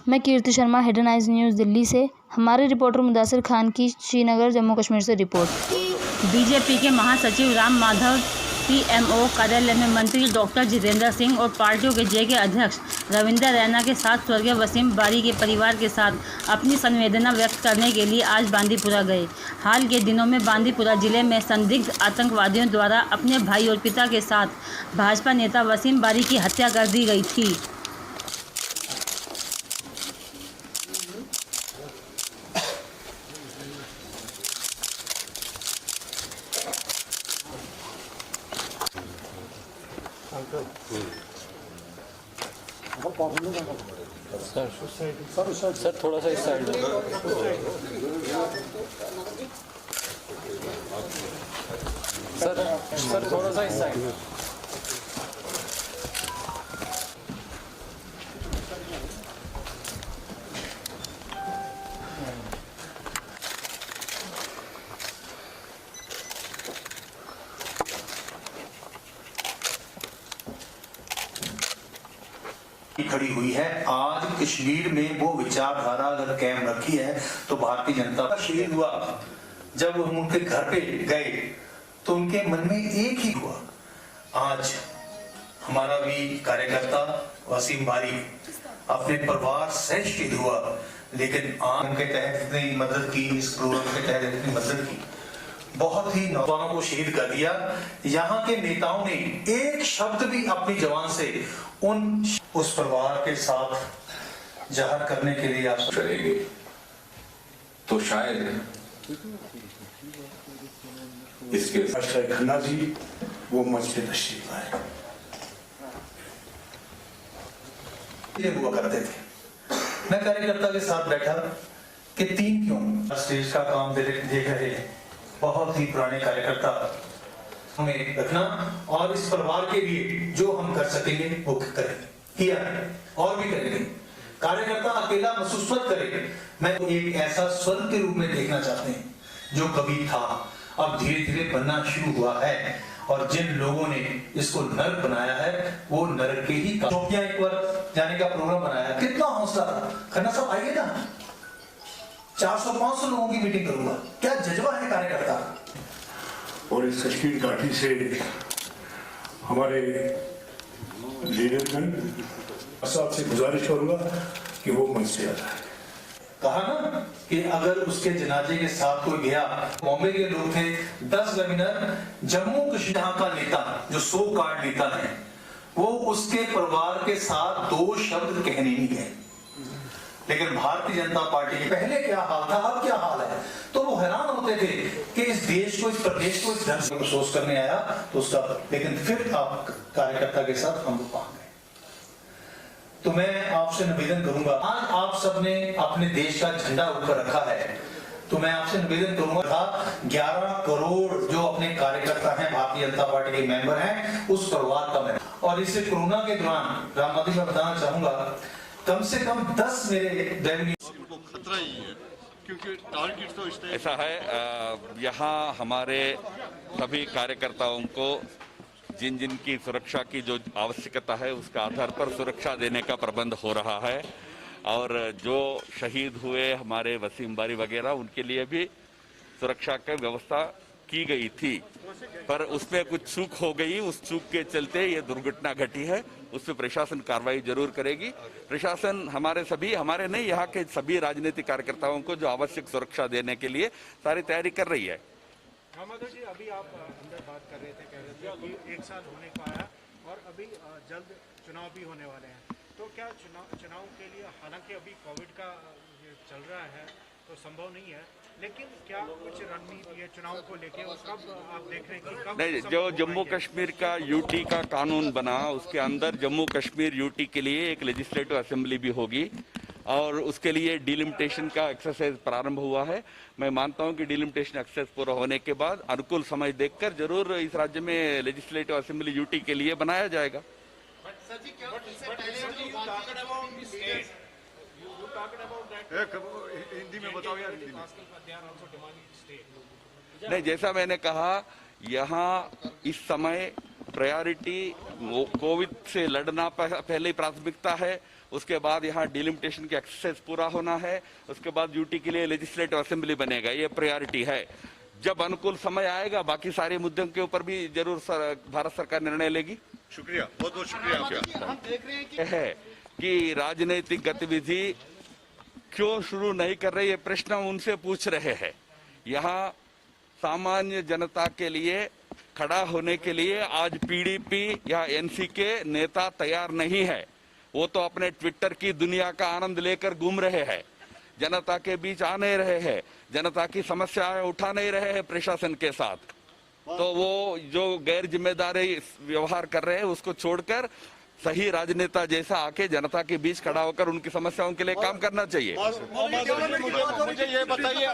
मैं कीर्ति Sharma, headlines news Delhi से। हमारे रिपोर्टर मुदासिर खान की श्रीनगर जम्मू कश्मीर से रिपोर्ट। बीजेपी के महासचिव राम माधव, पीएमओ कार्यालय में मंत्री डॉक्टर जितेंद्र सिंह और पार्टियों के जे के अध्यक्ष रविंदर रैना के साथ स्वर्गीय वसीम बारी के परिवार के साथ अपनी संवेदना व्यक्त करने के लिए आज बांदीपुरा गए। हाल के दिनों में बांदीपुरा जिले में संदिग्ध आतंकवादियों द्वारा अपने भाई और पिता के साथ भाजपा नेता वसीम बारी की हत्या कर दी गई थी। सर थोड़ा सा इस साइड सर थोड़ा सा इस साइड। खड़ी हुई है। आज कश्मीर में वो विचारधारा अगर कायम रखी है तो भारतीय जनता का शहीद हुआ। जब हम उनके घर पे गए तो उनके मन में एक ही हुआ, आज हमारा भी कार्यकर्ता वसीम बारी अपने परिवार सहित शहीद हुआ। लेकिन आज के तहत इतनी मदद की, इस प्रोग्राम के तहत इतनी मदद की, बहुत ही नौजवानों को शहीद कर दिया। यहाँ के नेताओं ने एक शब्द भी अपनी जबान से उस परिवार के साथ जाहिर करने के लिए आप चलेंगे तो शायद इसके खन्ना जी वो मंच पे तशरीफ लाए हुआ करते थे। मैं कार्यकर्ता के साथ बैठा कि 3 क्यों स्टेज का काम देख रहे हैं, बहुत ही पुराने कार्यकर्ता हमें रखना और इस परिवार के लिए जो हम कर सकेंगे वो करेंगे, किया और भी करेंगे। कार्यकर्ता अकेला महसूस मत करे। मैं एक ऐसा स्वर्ग के रूप में देखना चाहते हैं जो कभी था, अब धीरे धीरे बनना शुरू हुआ है। और जिन लोगों ने इसको नरक बनाया है वो नरक के ही शोपियां एक बार जाने का प्रोग्राम बनाया, कितना हौसला था। खन्ना साहब आइए ना, 400-500 लोगों की मीटिंग करूंगा, क्या जज्बा है कार्यकर्ता। और इस कश्मीर घाटी से हमारे लीडरगण साहब से गुजारिश करूंगा कि वो मंच से आता है। कहा ना कि अगर उसके जनाजे के साथ कोई गया, बॉम्बे के लोग थे 10 वेबिनार, जम्मू कश्मीर का नेता जो 100 कार्ड नेता है वो उसके परिवार के साथ 2 शब्द कहने नहीं गए। लेकिन भारतीय जनता पार्टी के पहले क्या हाल था, अब क्या हाल है, तो वो हैरान होते थे कि इस देश को, इस प्रदेश को इस ढंग से अफसोस करने आया तो उसका। लेकिन फिर आप कार्यकर्ता के साथ हम लोग पहुंच गए। तो मैं आपसे निवेदन करूंगा, आज आप सबने अपने देश का झंडा ऊपर रखा है, तो मैं आपसे निवेदन करूंगा 11 करोड़ जो अपने कार्यकर्ता हैं, भारतीय जनता पार्टी के मेंबर हैं, उस परिवार का मैं। और इस कोरोना के दौरान राम माधव मैं बताना चाहूंगा, कम से कम 10 मेरे को खतरा ही है, क्योंकि टारगेट तो इस ऐसा है। यहाँ हमारे सभी कार्यकर्ताओं को जिन जिन की सुरक्षा की जो आवश्यकता है उसका आधार पर सुरक्षा देने का प्रबंध हो रहा है। और जो शहीद हुए हमारे वसीम बारी वगैरह, उनके लिए भी सुरक्षा की व्यवस्था की गई थी, पर उसमें कुछ चूक हो गई। उस चूक के चलते ये दुर्घटना घटी है। उस पर प्रशासन कार्रवाई जरूर करेगी। प्रशासन हमारे नहीं, यहाँ के सभी राजनीतिक कार्यकर्ताओं को जो आवश्यक सुरक्षा देने के लिए सारी तैयारी कर रही है। माधव जी, अभी आप अंदर बात कर रहे थे, कह रहे थे कि 1 साल होने को आया और अभी जल्द चुनाव भी होने वाले हैं, तो क्या चुनाव के लिए, हालांकि अभी कोविड का चल रहा है तो संभव नहीं है, लेकिन क्या कुछ रणनीति है चुनाव को लेके, और कब आप देख रहे हैं कि कब? नहीं, जो जम्मू कश्मीर का यूटी का कानून बना, उसके अंदर जम्मू कश्मीर यूटी के लिए एक लेजिस्लेटिव असेंबली भी होगी और उसके लिए डिलिमिटेशन का एक्सरसाइज प्रारंभ हुआ है। मैं मानता हूं कि डिलिमिटेशन एक्सरसाइज पूरा होने के बाद अनुकूल समय देखकर जरूर इस राज्य में लेजिस्लेटिव असेंबली यूटी के लिए बनाया जाएगा। हिंदी में बताओ यार, हिंदी में। नहीं, जैसा मैंने कहा, यहाँ इस समय प्रायोरिटी कोविड से लड़ना पहली प्राथमिकता है। उसके बाद यहाँ डिलिमिटेशन की एक्सरसाइज पूरा होना है। उसके बाद ड्यूटी के लिए लेजिस्लेटिव असेंबली बनेगा, ये प्रायोरिटी है। जब अनुकूल समय आएगा बाकी सारे मुद्दों के ऊपर भी जरूर भारत सरकार निर्णय लेगी। शुक्रिया, बहुत बहुत शुक्रिया। है कि राजनीतिक गतिविधि क्यों शुरू नहीं कर रहे, ये प्रश्न उनसे पूछ रहे हैं। यहाँ सामान्य जनता के लिए खड़ा होने के लिए आज पीडीपी या एनसी के नेता तैयार नहीं है। वो तो अपने ट्विटर की दुनिया का आनंद लेकर घूम रहे हैं, जनता के बीच आ नहीं रहे हैं, जनता की समस्याएं उठा नहीं रहे हैं प्रशासन के साथ। तो वो जो गैर जिम्मेदारी व्यवहार कर रहे हैं उसको छोड़कर सही राजनेता जैसा आके जनता के बीच खड़ा होकर उनकी समस्याओं के लिए काम करना चाहिए। मुझे ये बताइए